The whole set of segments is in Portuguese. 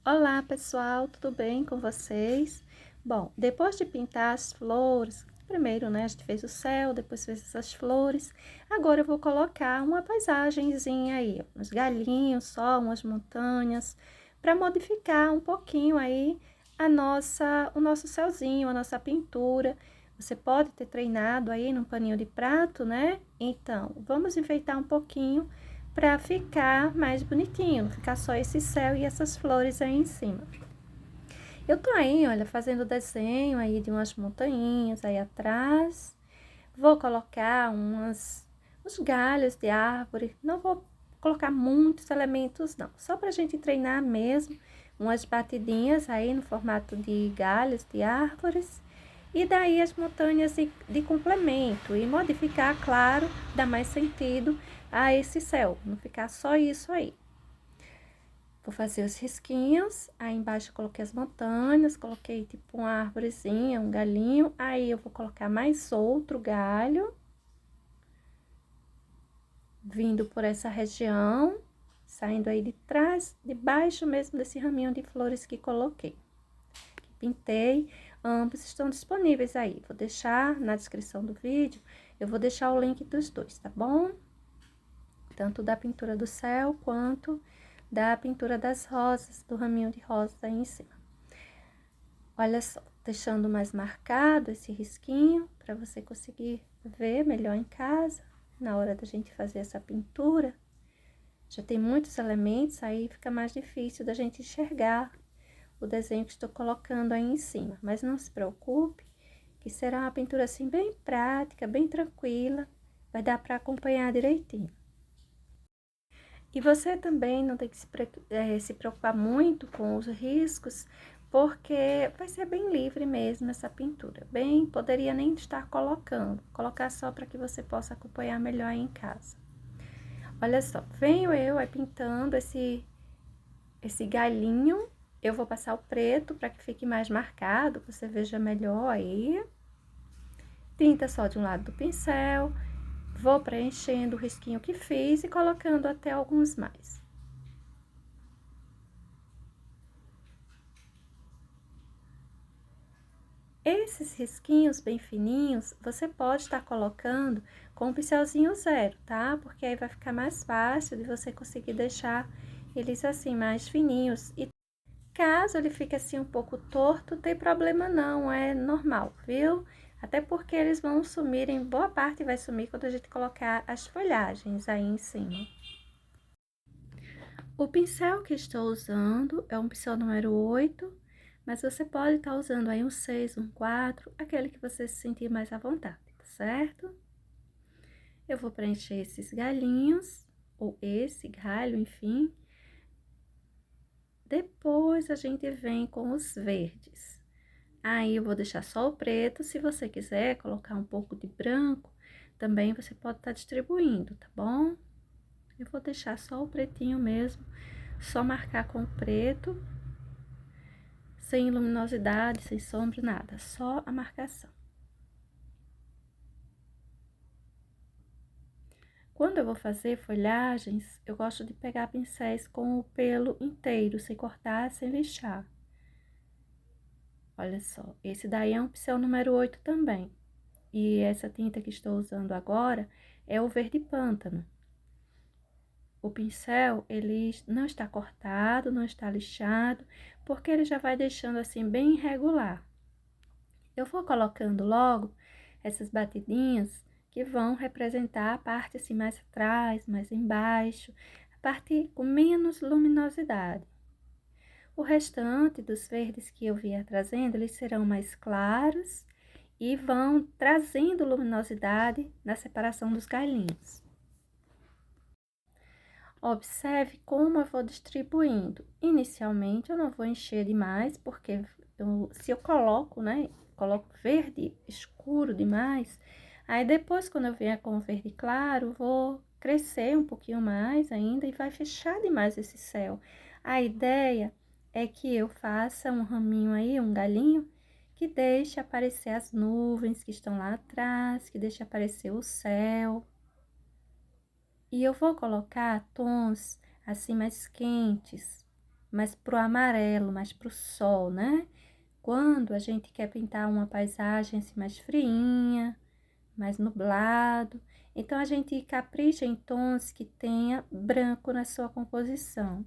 Olá, pessoal, tudo bem com vocês? Bom, depois de pintar as flores, primeiro, né, a gente fez o céu, depois fez essas flores. Agora eu vou colocar uma paisagenzinha aí, uns galinhos, só umas montanhas, para modificar um pouquinho aí o nosso céuzinho, a nossa pintura. Você pode ter treinado aí num paninho de prato, né? Então, vamos enfeitar um pouquinho para ficar mais bonitinho, não ficar só esse céu e essas flores aí em cima. Eu tô aí, olha, fazendo desenho aí de umas montanhas aí atrás. Vou colocar uns galhos de árvore. Não vou colocar muitos elementos, não. Só pra gente treinar mesmo. Umas batidinhas aí no formato de galhos de árvores. E daí as montanhas de complemento. E modificar, claro, dá mais sentido a esse céu. Não ficar só isso aí. Vou fazer os risquinhos, aí embaixo eu coloquei as montanhas, coloquei tipo uma árvorezinha, um galinho, aí eu vou colocar mais outro galho, vindo por essa região, saindo aí de trás, de baixo mesmo desse raminho de flores que coloquei. Pintei, ambos estão disponíveis aí, vou deixar na descrição do vídeo, eu vou deixar o link dos dois, tá bom? Tanto da pintura do céu, quanto da pintura das rosas, do raminho de rosas aí em cima. Olha só, deixando mais marcado esse risquinho, para você conseguir ver melhor em casa, na hora da gente fazer essa pintura. Já tem muitos elementos, aí fica mais difícil da gente enxergar o desenho que estou colocando aí em cima. Mas não se preocupe, que será uma pintura assim bem prática, bem tranquila, vai dar para acompanhar direitinho. E você também não tem que se preocupar muito com os riscos, porque vai ser bem livre mesmo essa pintura. Bem, poderia nem estar colocando, colocar só para que você possa acompanhar melhor aí em casa. Olha só, venho eu aí pintando esse galinho, eu vou passar o preto para que fique mais marcado, você veja melhor aí. Tinta só de um lado do pincel, vou preenchendo o risquinho que fiz e colocando até alguns mais. Esses risquinhos bem fininhos, você pode estar colocando com o pincelzinho zero, tá? Porque aí vai ficar mais fácil de você conseguir deixar eles assim, mais fininhos. E caso ele fique assim um pouco torto, tem problema não, é normal, viu? Até porque eles vão sumir, em boa parte vai sumir quando a gente colocar as folhagens aí em cima. O pincel que estou usando é um pincel número 8, mas você pode estar usando aí um 6, um 4, aquele que você se sentir mais à vontade, tá certo? Eu vou preencher esses galhinhos, ou esse galho, enfim. Depois a gente vem com os verdes. Aí eu vou deixar só o preto, se você quiser colocar um pouco de branco, também você pode estar distribuindo, tá bom? Eu vou deixar só o pretinho mesmo, só marcar com o preto, sem luminosidade, sem sombra, nada, só a marcação. Quando eu vou fazer folhagens, eu gosto de pegar pincéis com o pelo inteiro, sem cortar, sem lixar. Olha só, esse daí é um pincel número 8 também. E essa tinta que estou usando agora é o verde pântano. O pincel, ele não está cortado, não está lixado, porque ele já vai deixando assim bem irregular. Eu vou colocando logo essas batidinhas que vão representar a parte assim mais atrás, mais embaixo, a parte com menos luminosidade. O restante dos verdes que eu vier trazendo, eles serão mais claros e vão trazendo luminosidade na separação dos galinhos. Observe como eu vou distribuindo. Inicialmente, eu não vou encher demais, porque se eu coloco, né, coloco verde escuro demais, aí depois, quando eu vier com o verde claro, vou crescer um pouquinho mais ainda e vai fechar demais esse céu. A ideia é que eu faça um raminho aí, um galinho, que deixe aparecer as nuvens que estão lá atrás, que deixe aparecer o céu. E eu vou colocar tons assim mais quentes, mais pro amarelo, mais pro sol, né? Quando a gente quer pintar uma paisagem assim mais friinha, mais nublado, então a gente capricha em tons que tenha branco na sua composição.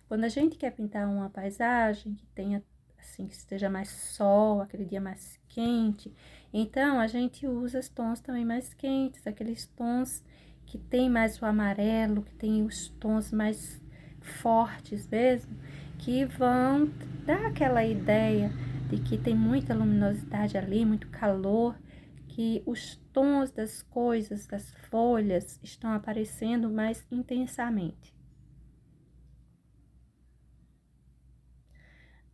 Quando a gente quer pintar uma paisagem que tenha assim, que esteja mais sol, aquele dia mais quente, então a gente usa os tons também mais quentes, aqueles tons que tem mais o amarelo, que tem os tons mais fortes mesmo, que vão dar aquela ideia de que tem muita luminosidade ali, muito calor, que os tons das coisas, das folhas, estão aparecendo mais intensamente.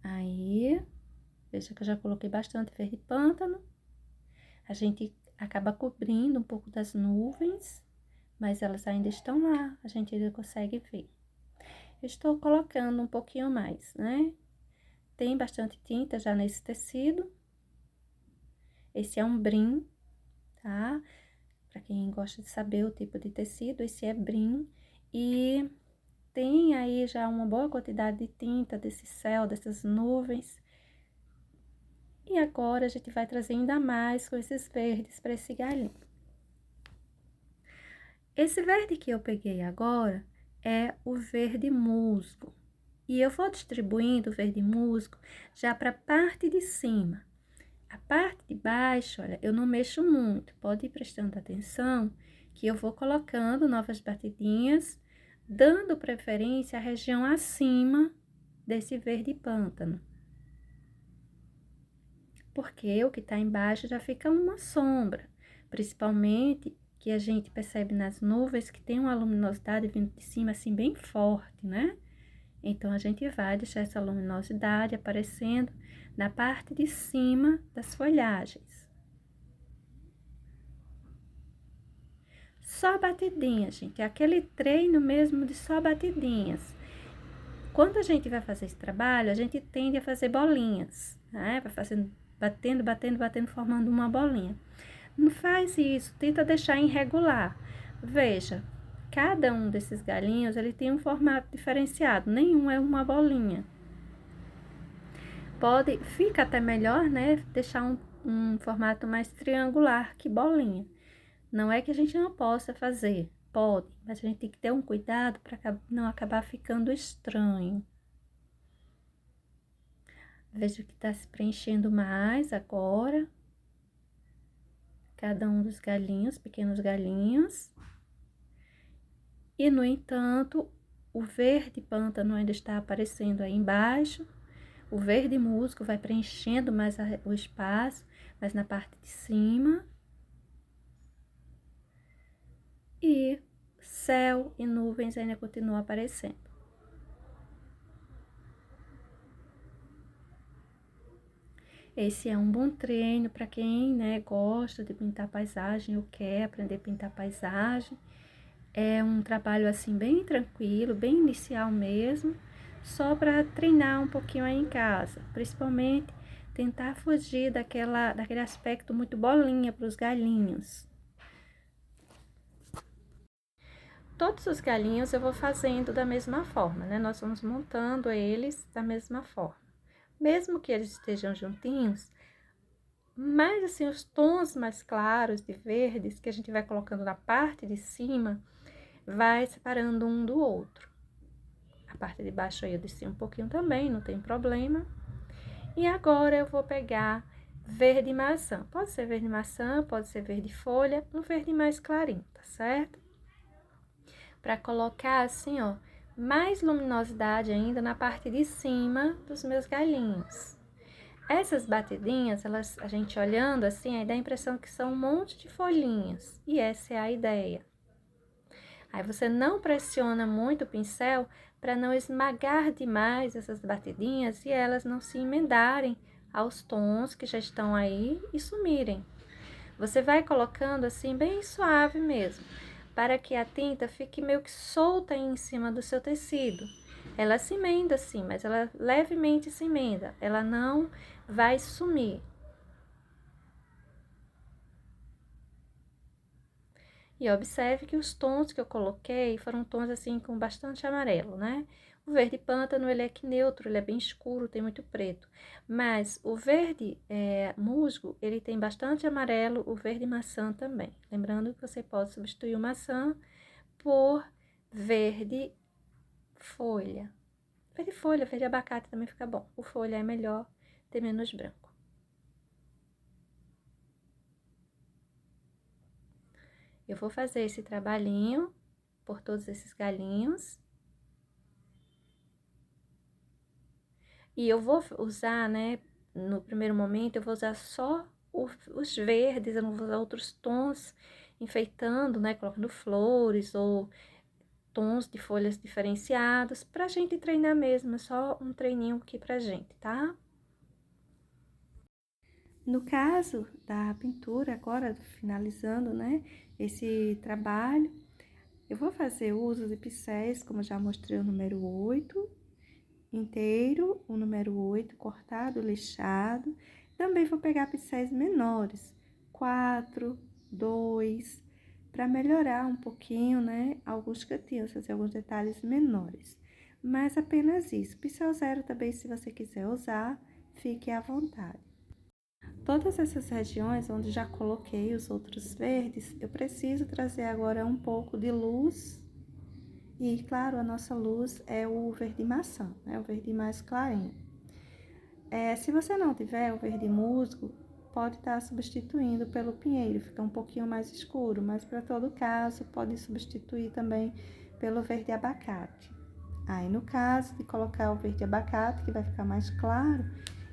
Aí, veja que eu já coloquei bastante verde pântano. A gente acaba cobrindo um pouco das nuvens, mas elas ainda estão lá, a gente ainda consegue ver. Eu estou colocando um pouquinho mais, né? Tem bastante tinta já nesse tecido. Esse é um brim, tá? Para quem gosta de saber o tipo de tecido, esse é brim. E tem aí já uma boa quantidade de tinta desse céu, dessas nuvens. E agora a gente vai trazer ainda mais com esses verdes para esse galinho. Esse verde que eu peguei agora é o verde musgo. E eu vou distribuindo o verde musgo já para a parte de cima. A parte de baixo, olha, eu não mexo muito, pode ir prestando atenção que eu vou colocando novas batidinhas, dando preferência à região acima desse verde pântano. Porque o que está embaixo já fica uma sombra, principalmente que a gente percebe nas nuvens que tem uma luminosidade vindo de cima assim bem forte, né? Então, a gente vai deixar essa luminosidade aparecendo na parte de cima das folhagens. Só batidinhas, gente, é aquele treino mesmo de só batidinhas. Quando a gente vai fazer esse trabalho, a gente tende a fazer bolinhas, né? Vai fazendo, batendo, batendo, batendo, formando uma bolinha. Não faz isso, tenta deixar irregular. Veja, cada um desses galinhos, ele tem um formato diferenciado, nenhum é uma bolinha. Fica até melhor, né, deixar um formato mais triangular que bolinha. Não é que a gente não possa fazer, pode, mas a gente tem que ter um cuidado para não acabar ficando estranho. Veja que está se preenchendo mais agora. Cada um dos galinhos, pequenos galinhos. E, no entanto, o verde pântano ainda está aparecendo aí embaixo. O verde musgo vai preenchendo mais o espaço, mas na parte de cima. E céu e nuvens ainda continuam aparecendo. Esse é um bom treino para quem, né, gosta de pintar paisagem ou quer aprender a pintar paisagem. É um trabalho assim bem tranquilo, bem inicial mesmo, só para treinar um pouquinho aí em casa, principalmente tentar fugir daquele aspecto muito bolinha para os galinhos. Todos os galinhos eu vou fazendo da mesma forma, né? Nós vamos montando eles da mesma forma. Mesmo que eles estejam juntinhos, mas assim, os tons mais claros de verdes que a gente vai colocando na parte de cima, vai separando um do outro. A parte de baixo aí eu desci um pouquinho também, não tem problema. E agora eu vou pegar verde maçã. Pode ser verde maçã, pode ser verde folha, um verde mais clarinho, tá certo? Para colocar assim, ó, mais luminosidade ainda na parte de cima dos meus galinhos. Essas batidinhas, a gente olhando assim, aí dá a impressão que são um monte de folhinhas. E essa é a ideia. Aí você não pressiona muito o pincel para não esmagar demais essas batidinhas e elas não se emendarem aos tons que já estão aí e sumirem. Você vai colocando assim bem suave mesmo, para que a tinta fique meio que solta em cima do seu tecido. Ela se emenda sim, mas ela levemente se emenda, ela não vai sumir. E observe que os tons que eu coloquei foram tons assim com bastante amarelo, né? O verde pântano, ele é que neutro, ele é bem escuro, tem muito preto. Mas o verde musgo, ele tem bastante amarelo, o verde maçã também. Lembrando que você pode substituir o maçã por verde folha. Verde folha, verde abacate também fica bom. O folha é melhor, ter menos branco. Eu vou fazer esse trabalhinho por todos esses galinhos. E eu vou usar, né, no primeiro momento, eu vou usar só os verdes, eu não vou usar outros tons, enfeitando, né, colocando flores ou tons de folhas diferenciados, pra gente treinar mesmo, é só um treininho aqui pra gente, tá? No caso da pintura, agora finalizando, né, esse trabalho, eu vou fazer uso de pincéis, como eu já mostrei o número 8, inteiro, o número 8, cortado, lixado. Também vou pegar pincéis menores, 4, 2, para melhorar um pouquinho, né, alguns cantinhos, fazer alguns detalhes menores. Mas apenas isso. Pincel zero também, se você quiser usar, fique à vontade. Todas essas regiões onde já coloquei os outros verdes, eu preciso trazer agora um pouco de luz. E, claro, a nossa luz é o verde maçã, né? O verde mais clarinho. Se você não tiver o verde musgo, pode estar substituindo pelo pinheiro, fica um pouquinho mais escuro, mas para todo caso, pode substituir também pelo verde abacate. Aí, no caso de colocar o verde abacate, que vai ficar mais claro,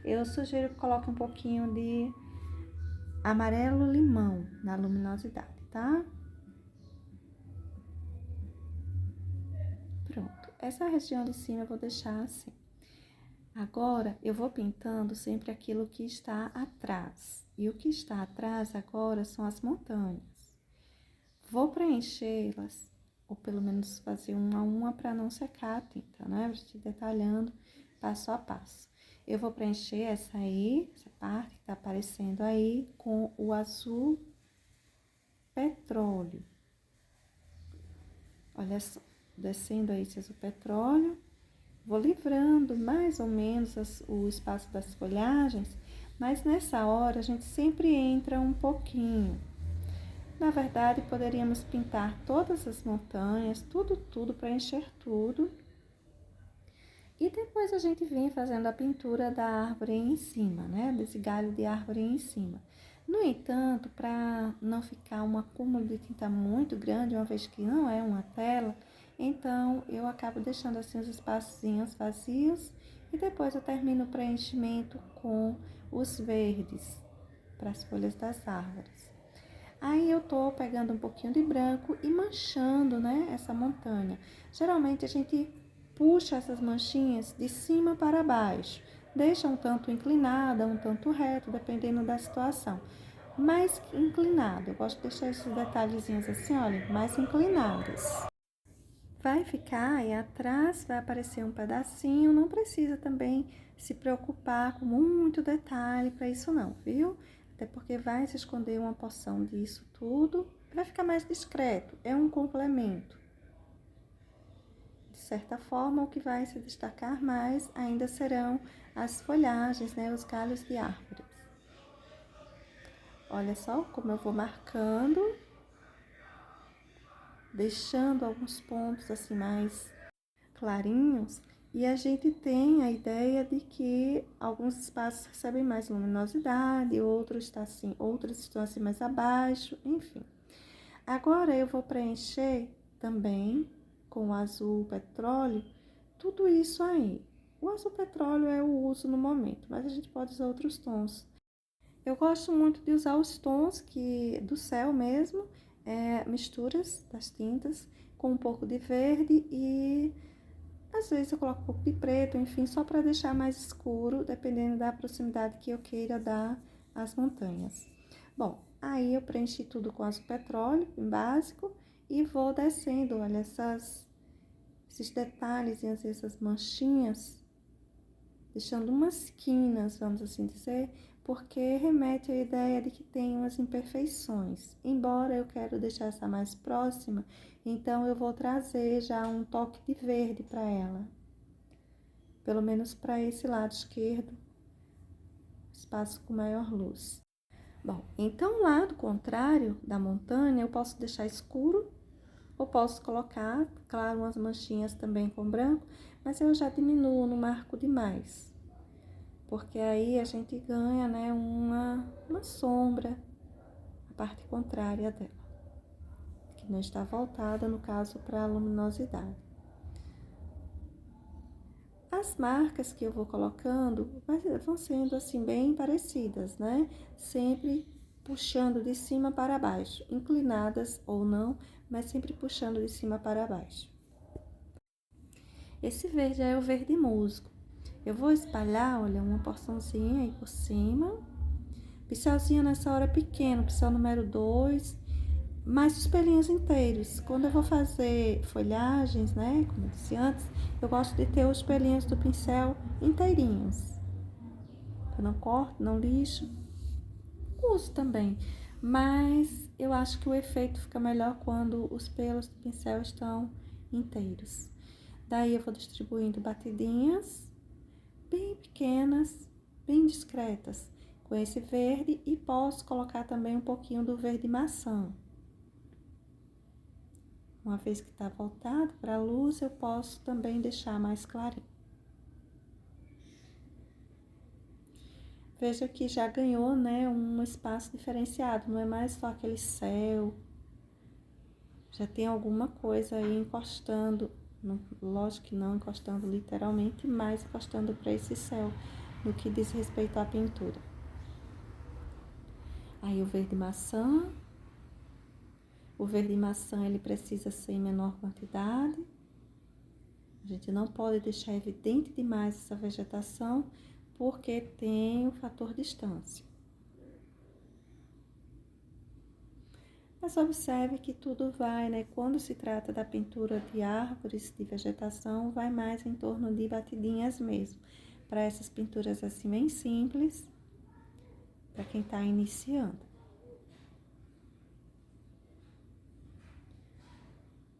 eu sugiro que coloque um pouquinho de amarelo limão na luminosidade, tá? Pronto, essa região de cima eu vou deixar assim. Agora, eu vou pintando sempre aquilo que está atrás. E o que está atrás agora são as montanhas. Vou preenchê-las, ou pelo menos fazer uma a uma para não secar a tinta, né? Vou detalhando passo a passo. Eu vou preencher essa aí, essa parte que tá aparecendo aí, com o azul petróleo. Olha só, descendo aí esse azul petróleo. Vou livrando mais ou menos o espaço das folhagens, mas nessa hora a gente sempre entra um pouquinho. Na verdade, poderíamos pintar todas as montanhas, tudo para encher tudo. E depois a gente vem fazendo a pintura da árvore em cima, né? Desse galho de árvore em cima. No entanto, para não ficar um acúmulo de tinta muito grande, uma vez que não é uma tela, então eu acabo deixando assim os espacinhos vazios e depois eu termino o preenchimento com os verdes para as folhas das árvores. Aí eu tô pegando um pouquinho de branco e manchando, né, essa montanha. Geralmente a gente puxa essas manchinhas de cima para baixo. Deixa um tanto inclinada, um tanto reto, dependendo da situação. Mais inclinado, eu gosto de deixar esses detalhezinhos assim, olha, mais inclinados. Vai ficar aí atrás, vai aparecer um pedacinho, não precisa também se preocupar com muito detalhe para isso não, viu? Até porque vai se esconder uma porção disso tudo, vai ficar mais discreto, é um complemento. De certa forma, o que vai se destacar mais ainda serão as folhagens, né, os galhos de árvores. Olha só como eu vou marcando, deixando alguns pontos assim mais clarinhos, e a gente tem a ideia de que alguns espaços recebem mais luminosidade, outros estão assim mais abaixo, enfim. Agora eu vou preencher também com o azul petróleo tudo isso aí. O azul petróleo é o uso no momento, mas a gente pode usar outros tons. Eu gosto muito de usar os tons do céu mesmo, misturas das tintas com um pouco de verde e às vezes eu coloco um pouco de preto, enfim, só para deixar mais escuro, dependendo da proximidade que eu queira dar às montanhas. Bom, aí eu preenchi tudo com azul petróleo, em básico, e vou descendo, olha, esses detalhes, essas manchinhas, deixando umas quinas, vamos assim dizer, porque remete à ideia de que tem umas imperfeições. Embora eu quero deixar essa mais próxima, então eu vou trazer já um toque de verde para ela. pelo menos para esse lado esquerdo, espaço com maior luz. Bom, então o lado contrário da montanha eu posso deixar escuro ou posso colocar, claro, umas manchinhas também com branco, mas eu já diminuo, não marco demais. Porque aí a gente ganha, né, uma sombra, a parte contrária dela, que não está voltada, no caso, para a luminosidade. As marcas que eu vou colocando vão sendo assim bem parecidas, né? Sempre puxando de cima para baixo, inclinadas ou não, mas sempre puxando de cima para baixo. Esse verde é o verde musgo. Eu vou espalhar, olha, uma porçãozinha aí por cima. Pincelzinho nessa hora pequeno, pincel número 2, mais os pelinhos inteiros. Quando eu vou fazer folhagens, né, como eu disse antes, eu gosto de ter os pelinhos do pincel inteirinhos. Eu não corto, não lixo. Uso também, mas eu acho que o efeito fica melhor quando os pelos do pincel estão inteiros. Daí eu vou distribuindo batidinhas bem pequenas, bem discretas, com esse verde, e posso colocar também um pouquinho do verde maçã. Uma vez que está voltado para a luz, eu posso também deixar mais clarinho. Veja que já ganhou, né, um espaço diferenciado, não é mais só aquele céu. Já tem alguma coisa aí encostando, lógico que não encostando literalmente, mas encostando para esse céu, no que diz respeito à pintura. Aí o verde maçã. O verde maçã, ele precisa ser em menor quantidade. A gente não pode deixar evidente demais essa vegetação, porque tem o fator distância. Mas observe que tudo vai, né? Quando se trata da pintura de árvores, de vegetação, vai mais em torno de batidinhas mesmo. Para essas pinturas assim bem simples, para quem está iniciando.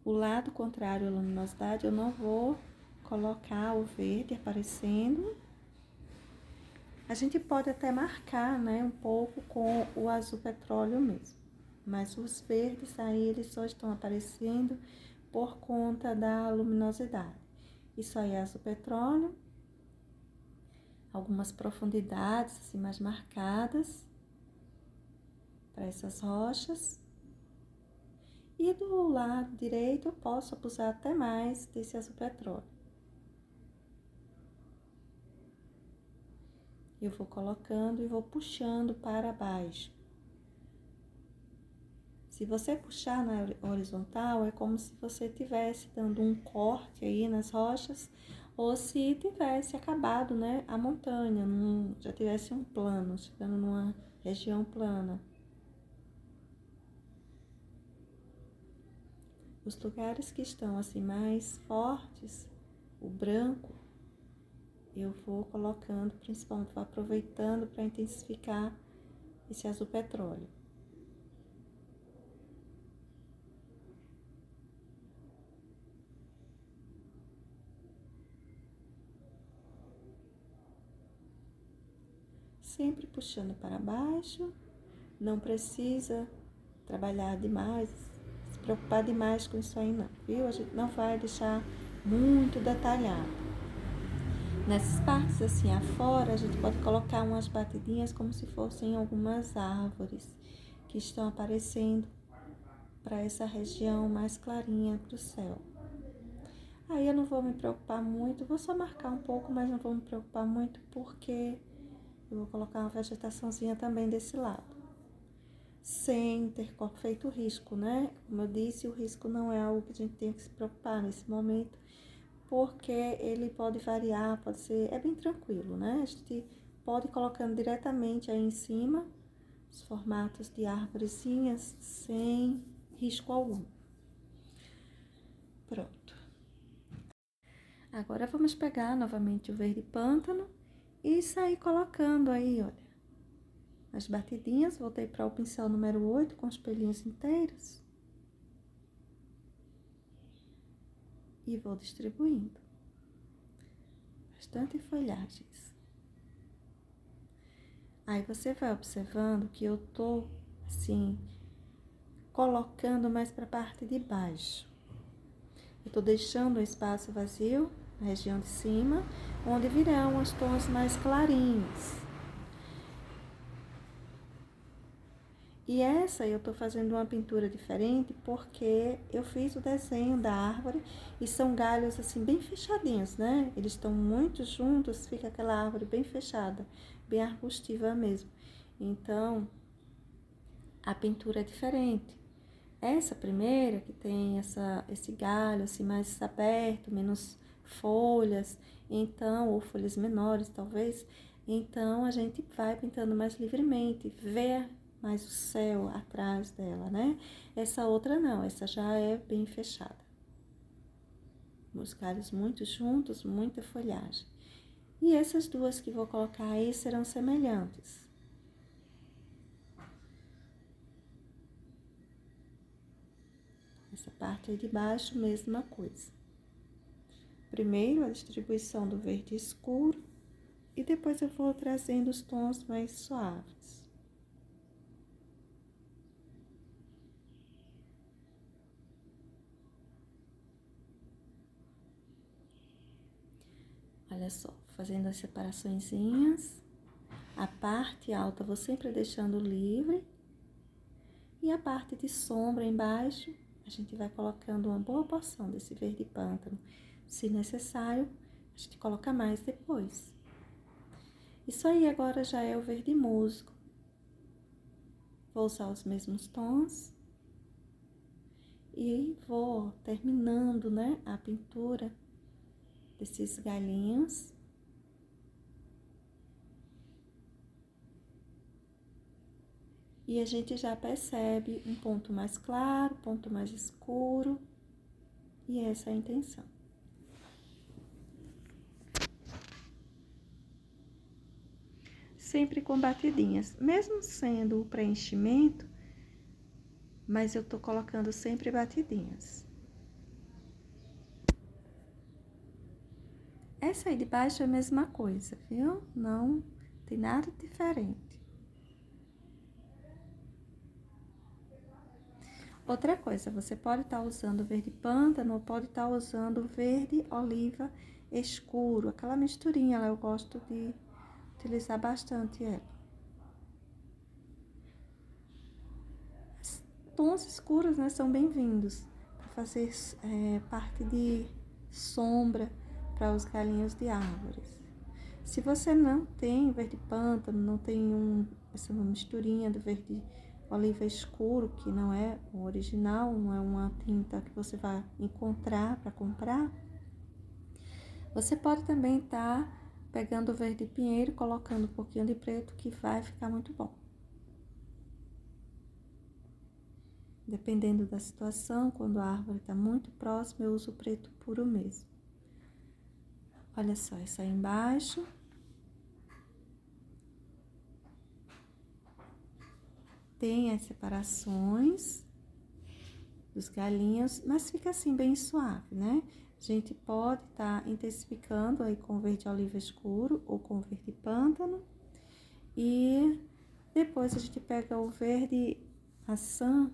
O lado contrário à luminosidade, eu não vou colocar o verde aparecendo. A gente pode até marcar, né, um pouco com o azul petróleo mesmo. Mas os verdes aí, eles só estão aparecendo por conta da luminosidade. Isso aí é azul petróleo. Algumas profundidades assim mais marcadas para essas rochas. E do lado direito eu posso abusar até mais desse azul petróleo. Eu vou colocando e vou puxando para baixo. Se você puxar na horizontal, é como se você estivesse dando um corte aí nas rochas, ou se tivesse acabado, né, a montanha, já tivesse um plano, chegando numa região plana. Os lugares que estão assim mais fortes, o branco, eu vou colocando, principalmente vou aproveitando para intensificar esse azul petróleo. Sempre puxando para baixo, não precisa trabalhar demais, se preocupar demais com isso aí não, viu? A gente não vai deixar muito detalhado. Nessas partes assim afora, a gente pode colocar umas batidinhas como se fossem algumas árvores que estão aparecendo para essa região mais clarinha do céu. Aí eu não vou me preocupar muito, vou só marcar um pouco, mas não vou me preocupar muito porque eu vou colocar uma vegetaçãozinha também desse lado. Sem ter feito risco, né? Como eu disse, o risco não é algo que a gente tem que se preocupar nesse momento, porque ele pode variar, pode ser, é bem tranquilo, né? A gente pode ir colocando diretamente aí em cima os formatos de árvorezinhas sem risco algum. Pronto. Agora vamos pegar novamente o verde pântano e sair colocando aí, olha, as batidinhas. Voltei para o pincel número 8 com os pelinhos inteiros. E vou distribuindo. bastante folhagens. Aí você vai observando que eu tô, assim, colocando mais para a parte de baixo. Eu tô deixando o espaço vazio, na região de cima, onde virão os tons mais clarinhos. E essa eu tô fazendo uma pintura diferente porque eu fiz o desenho da árvore e são galhos assim bem fechadinhos, né? Eles estão muito juntos, fica aquela árvore bem fechada, bem arbustiva mesmo. Então, a pintura é diferente. Essa primeira, que tem esse galho assim mais aberto, menos folhas, então, ou folhas menores talvez, então a gente vai pintando mais livremente, vê mais o céu atrás dela, né? Essa outra não, essa já é bem fechada. Os galhos muito juntos, muita folhagem. E essas duas que vou colocar aí serão semelhantes. Essa parte aí de baixo, mesma coisa. Primeiro a distribuição do verde escuro e depois eu vou trazendo os tons mais suaves. Olha só, fazendo as separaçõezinhas. A parte alta vou sempre deixando livre. E a parte de sombra embaixo, a gente vai colocando uma boa porção desse verde pântano. Se necessário, a gente coloca mais depois. Isso aí agora já é o verde musgo. Vou usar os mesmos tons. E vou terminando, né, a pintura desses galhinhos. E a gente já percebe um ponto mais claro, ponto mais escuro. E essa é a intenção. Sempre com batidinhas. Mesmo sendo o preenchimento, mas eu tô colocando sempre batidinhas. Essa aí de baixo é a mesma coisa, viu? Não tem nada diferente. Outra coisa, você pode estar usando verde pântano ou pode estar usando verde oliva escuro. Aquela misturinha lá, eu gosto de utilizar bastante ela. Tons escuros, né, são bem-vindos para fazer parte de sombra para os galhinhos de árvores. Se você não tem verde pântano, não tem essa misturinha do verde oliva escuro, que não é o original, não é uma tinta que você vai encontrar para comprar, você pode também estar pegando o verde pinheiro, colocando um pouquinho de preto, que vai ficar muito bom. Dependendo da situação, quando a árvore está muito próxima, eu uso o preto puro mesmo. Olha só, essa aí embaixo. Tem as separações dos galhinhos, mas fica assim bem suave, né? A gente pode estar intensificando aí com verde oliva escuro ou com verde pântano. E depois a gente pega o verde maçã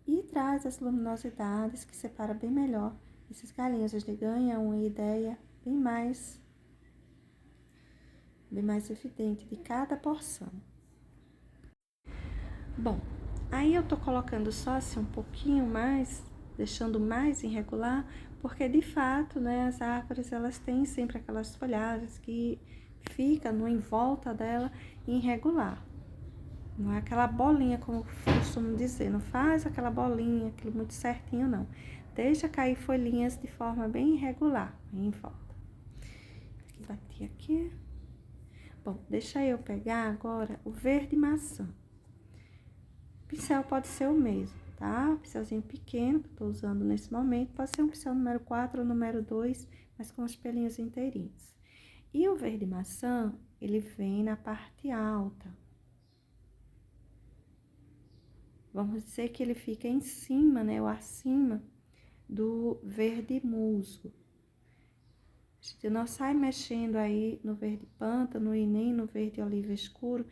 e traz as luminosidades que separa bem melhor esses galinhos. A gente ganha uma ideia bem mais evidente de cada porção. Bom, aí eu tô colocando só assim um pouquinho mais, deixando mais irregular, porque de fato, né, as árvores elas têm sempre aquelas folhagens que fica no em volta dela irregular. Não é aquela bolinha, como eu costumo dizer, não faz aquela bolinha, aquilo muito certinho, não. Deixa cair folhinhas de forma bem irregular em volta. Bati aqui. Bom, deixa eu pegar agora o verde maçã. O pincel pode ser o mesmo, tá? Pincelzinho pequeno que eu tô usando nesse momento. Pode ser um pincel número 4 ou número 2, mas com os pelinhos inteirinhos. E o verde maçã, ele vem na parte alta. Vamos dizer que ele fica em cima, né? Ou acima do verde musgo. A gente não sai mexendo aí no verde pântano e nem no verde oliva escuro,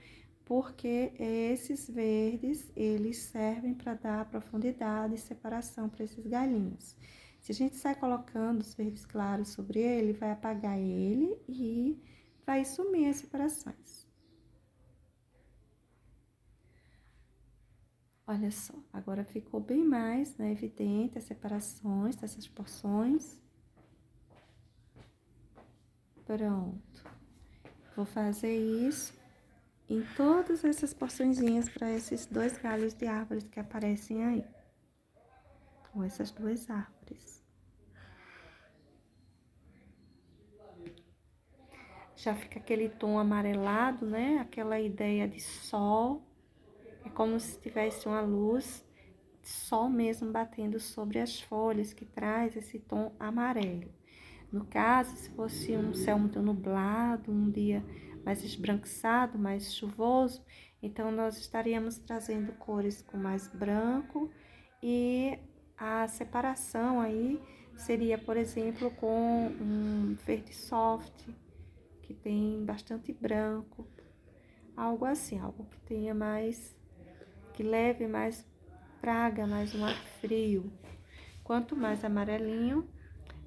porque esses verdes, eles servem para dar profundidade e separação para esses galinhos. Se a gente sai colocando os verdes claros sobre ele, vai apagar ele e vai sumir as separações. Olha só, agora ficou bem mais, né, evidente as separações dessas porções. Pronto. Vou fazer isso em todas essas porçõezinhas para esses 2 galhos de árvores que aparecem aí. Ou essas 2 árvores. Já fica aquele tom amarelado, né? Aquela ideia de sol. É como se tivesse uma luz de sol mesmo batendo sobre as folhas, que traz esse tom amarelo. No caso, se fosse um céu muito nublado, um dia mais esbranquiçado, mais chuvoso, então nós estaríamos trazendo cores com mais branco e a separação aí seria, por exemplo, com um verde soft, que tem bastante branco, algo assim, algo que tenha mais, que leve mais praga, mais um ar frio. Quanto mais amarelinho,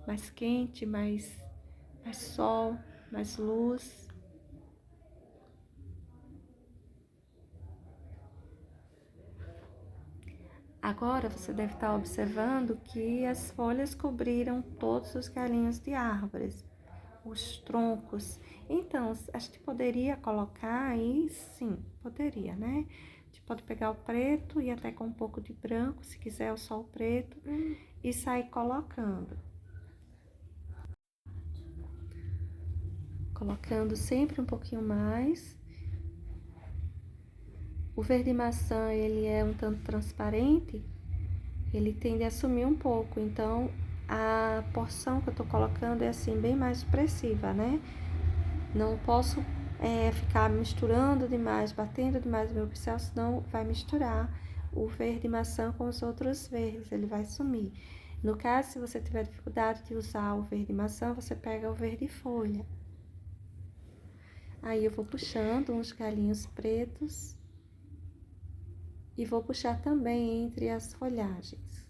mais quente, mais sol, mais luz. Agora você deve estar observando que as folhas cobriram todos os galinhos de árvores, os troncos. Então, a gente poderia colocar aí, sim, poderia, né? A gente pode pegar o preto e até com um pouco de branco, se quiser, só o preto, e sair colocando. Colocando sempre um pouquinho mais. O verde maçã, ele é um tanto transparente, ele tende a sumir um pouco, então a porção que eu tô colocando é assim, bem mais expressiva, né? Não posso ficar misturando demais, batendo demais o meu pincel, senão vai misturar o verde maçã com os outros verdes, ele vai sumir. No caso, se você tiver dificuldade de usar o verde maçã, você pega o verde folha. Aí eu vou puxando uns galinhos pretos e vou puxar também entre as folhagens.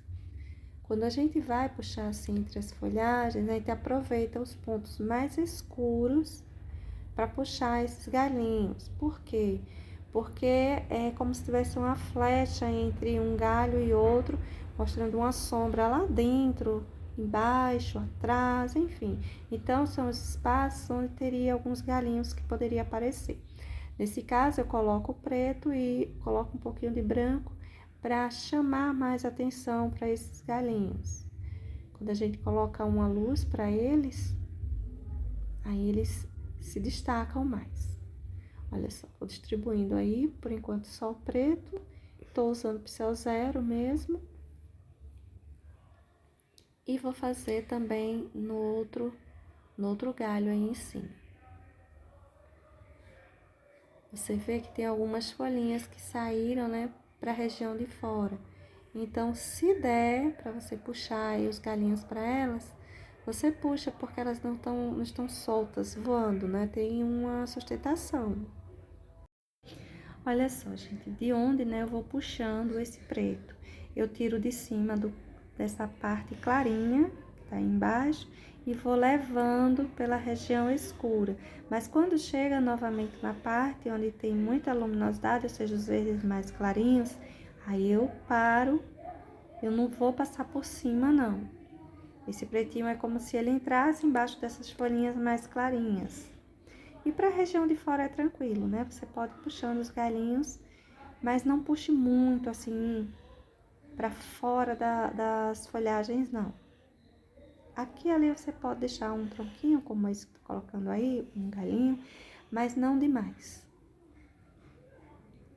Quando a gente vai puxar assim entre as folhagens, a gente aproveita os pontos mais escuros para puxar esses galinhos. Por quê? Porque é como se tivesse uma flecha entre um galho e outro, mostrando uma sombra lá dentro, embaixo, atrás, enfim. Então, são os espaços onde teria alguns galinhos que poderia aparecer. Nesse caso, eu coloco o preto e coloco um pouquinho de branco para chamar mais atenção para esses galinhos. Quando a gente coloca uma luz para eles, aí eles se destacam mais. Olha só, vou distribuindo aí, por enquanto só o preto, tô usando pincel zero mesmo. E vou fazer também no outro galho aí em cima. Você vê que tem algumas folhinhas que saíram, né, para a região de fora. Então, se der para você puxar aí os galinhos para elas, você puxa porque elas não estão soltas, voando, né? Tem uma sustentação. Olha só, gente, de onde, né, eu vou puxando esse preto. Eu tiro de cima dessa parte clarinha, que tá aí embaixo, e vou levando pela região escura. Mas quando chega novamente na parte onde tem muita luminosidade, ou seja, os verdes mais clarinhos, aí eu paro, eu não vou passar por cima, não. Esse pretinho é como se ele entrasse embaixo dessas folhinhas mais clarinhas. E para a região de fora é tranquilo, né? Você pode ir puxando os galinhos, mas não puxe muito assim para fora das folhagens, não. Aqui e ali você pode deixar um tronquinho, como esse que eu tô colocando aí, um galinho, mas não demais.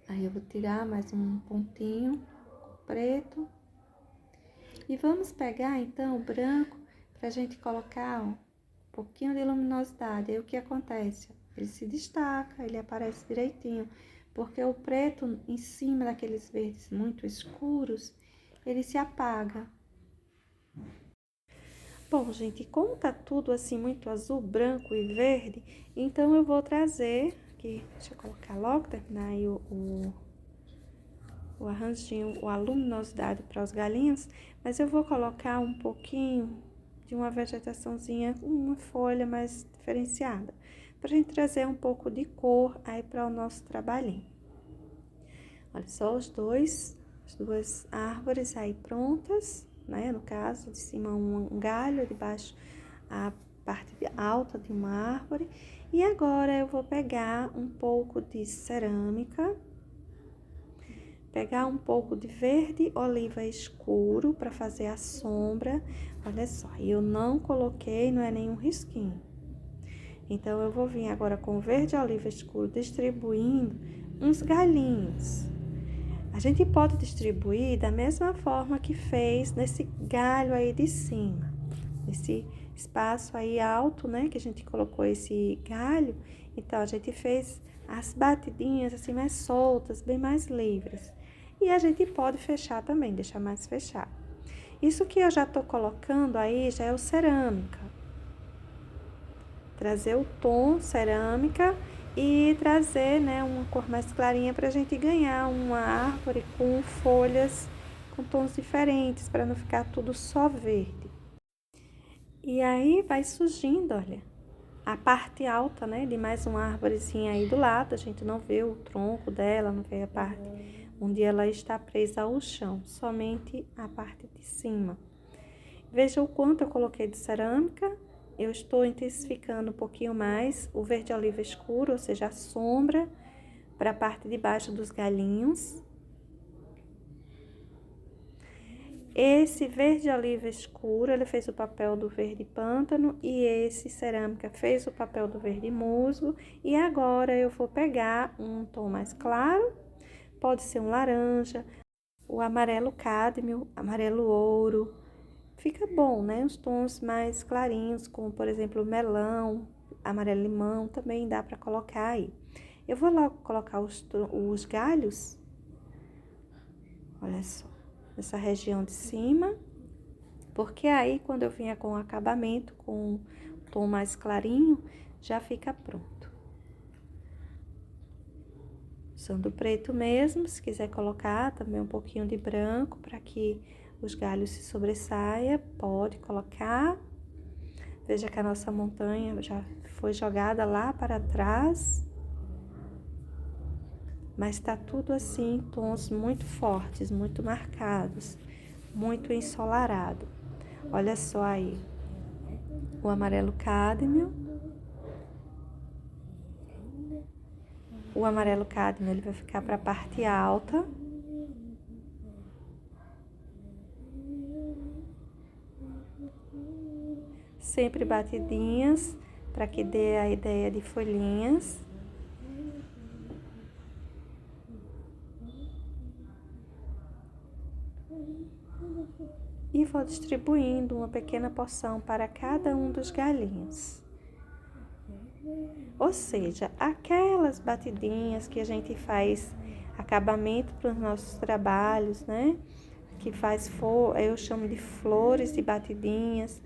Aí eu vou tirar mais um pontinho preto. E vamos pegar então o branco pra gente colocar, ó, um pouquinho de luminosidade. Aí o que acontece? Ele se destaca, ele aparece direitinho, porque o preto em cima daqueles verdes muito escuros, ele se apaga. Bom, gente, como tá tudo assim muito azul, branco e verde, então eu vou trazer aqui, deixa eu colocar logo, terminar aí o arranjinho, a luminosidade para os galinhos, mas eu vou colocar um pouquinho de uma vegetaçãozinha, uma folha mais diferenciada, pra gente trazer um pouco de cor aí para o nosso trabalhinho. Olha só as duas árvores aí prontas, né? No caso, de cima um galho, de baixo a parte alta de uma árvore. E agora eu vou pegar um pouco de cerâmica, pegar um pouco de verde oliva escuro para fazer a sombra. Olha só, eu não coloquei, não é nenhum risquinho. Então, eu vou vir agora com verde oliva escuro distribuindo uns galhinhos. A gente pode distribuir da mesma forma que fez nesse galho aí de cima. Esse espaço aí alto, né, que a gente colocou esse galho. Então, a gente fez as batidinhas assim mais soltas, bem mais livres. E a gente pode fechar também, deixar mais fechado. Isso que eu já tô colocando aí já é o cerâmica. Trazer o tom cerâmica e trazer, né, uma cor mais clarinha para a gente ganhar uma árvore com folhas com tons diferentes, para não ficar tudo só verde. E aí vai surgindo, olha, a parte alta, né, de mais uma árvorezinha aí do lado. A gente não vê o tronco dela, não vê a parte onde ela está presa ao chão, somente a parte de cima. Veja o quanto eu coloquei de cerâmica. Eu estou intensificando um pouquinho mais o verde oliva escuro, ou seja, a sombra, para a parte de baixo dos galinhos. Esse verde oliva escuro, ele fez o papel do verde pântano, e esse cerâmica fez o papel do verde musgo. E agora eu vou pegar um tom mais claro, pode ser um laranja, o amarelo cádmio, amarelo ouro. Fica bom, né? Os tons mais clarinhos, como por exemplo melão, amarelo limão, também dá para colocar aí. Eu vou logo colocar os galhos, olha só, nessa região de cima, porque aí quando eu vier com o acabamento, com um tom mais clarinho, já fica pronto. Usando preto mesmo, se quiser colocar também um pouquinho de branco para que os galhos se sobressaia, pode colocar. Veja que a nossa montanha já foi jogada lá para trás, mas tá tudo assim, tons muito fortes, muito marcados, muito ensolarado. Olha só aí, o amarelo cádmio. O amarelo cádmio, ele vai ficar para a parte alta. Sempre batidinhas, para que dê a ideia de folhinhas. E vou distribuindo uma pequena porção para cada um dos galinhos. Ou seja, aquelas batidinhas que a gente faz acabamento para os nossos trabalhos, né? Que faz, eu chamo de flores de batidinhas.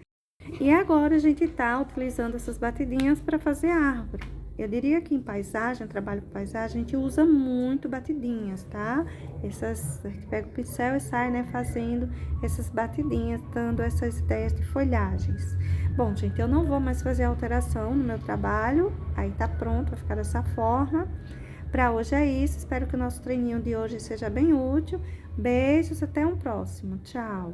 E agora a gente está utilizando essas batidinhas para fazer árvore. Eu diria que em paisagem, trabalho com paisagem, a gente usa muito batidinhas, tá? A gente pega o pincel e sai, né, fazendo essas batidinhas, dando essas ideias de folhagens. Bom, gente, eu não vou mais fazer alteração no meu trabalho, aí tá pronto, vai ficar dessa forma. Para hoje é isso, espero que o nosso treininho de hoje seja bem útil. Beijos, até um próximo. Tchau!